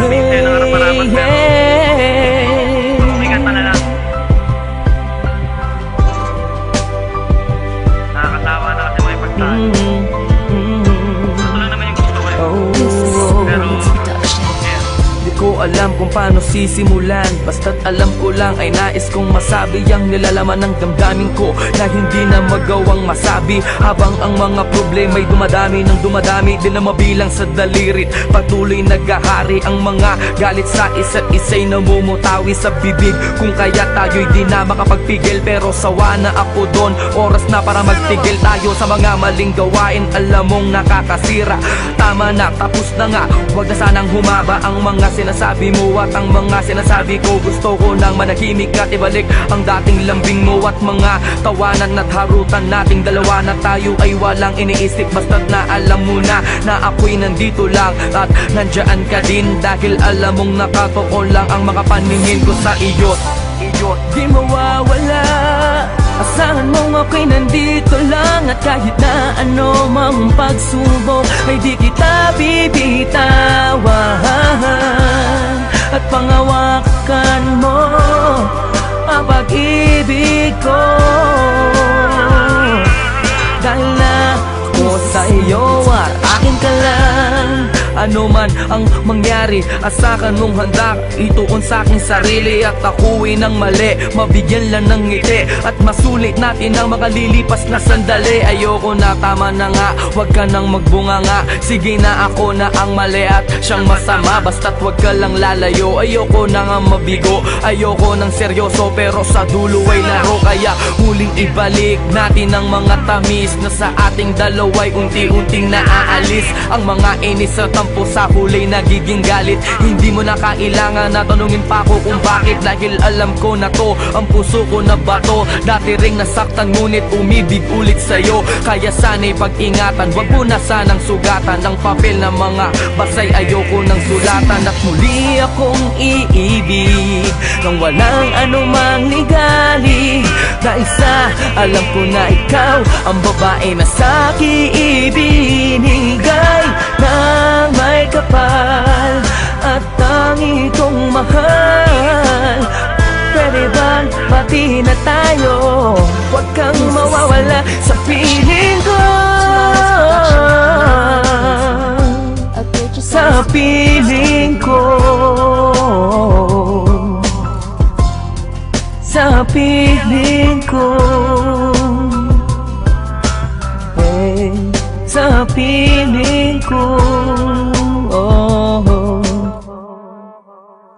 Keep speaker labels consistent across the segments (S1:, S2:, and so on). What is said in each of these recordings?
S1: naghihintay ng harapan-harapan pero sumikat pa na lang. Nakakatawa na kasi may pagtaan. Ito lang naman yung gusto ko eh. Pero
S2: di ko alam kung paano sisimulan, basta't alam ko lang ay nais kong masabi ang nilalaman ng damdamin ko na hindi na magawang masabi. Habang ang mga problema'y dumadami ng dumadami, di na mabilang sa dalirit. Patuloy naghahari ang mga galit sa isa't isa'y namumutawi sa bibig. Kung kaya tayo'y di na makapagpigil, pero sawa na ako doon. Oras na para magtigil tayo sa mga maling gawain. Alam mong nakakasira, tama na, tapos na nga. Huwag na sanang humaba ang mga sinasabi mo at ang mga sinasabi ko. Gusto ko nang manahimik at ibalik ang dating lambing mo at mga tawanan at harutan nating dalawa na tayo ay walang iniisip. Basta't na alam mo na ako'y nandito lang at nandyan ka din, dahil alam mong nakatotoo lang ang makapaningin ko sa iyo. Di mawawala, asahan mong ako'y nandito lang, at kahit na ano mang pagsubok ay di kita bibitawan. At pangawakan mo ang pag-ibig ko, dahil na ako sa iyo at akin ka lang. Ano man ang mangyari, asakan mong handa ituon sa aking sarili, at ako'y nang mali, mabigyan lang ng ngiti at masulit natin ang makalilipas na sandali. Ayoko na, tama na nga, wag ka nang magbunga nga. Sige na, ako na ang mali at siyang masama, basta't wag ka lang lalayo. Ayoko na nga mabigo, ayoko nang seryoso, pero sa dulo ay laro. Kaya huling ibalik natin ang mga tamis na sa ating dalawa'y unti-unting naaalis. Ang mga inis at tampo sa huli nagiging galit. Hindi mo na kailangan na tanungin pa ako kung bakit, dahil alam ko na to, ang puso ko na bato. Dati ring nasaktan ngunit umibig ulit sa'yo, kaya sana'y pag-ingatan. Wag mo na sanang sugatan ng papel na mga basay, ayoko nang sulatan. At muli akong iibig nang walang anumang ligali, dahil sa alam ko na ikaw ang babae na sa'kin ibinigay ng may kapal at tangi kong mahal. Pwede bang pati na tayo? Huwag kang mawawala sa piling ko, sa piling ko, sa piling ko, sa piling ko,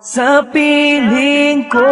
S2: sa piling ko.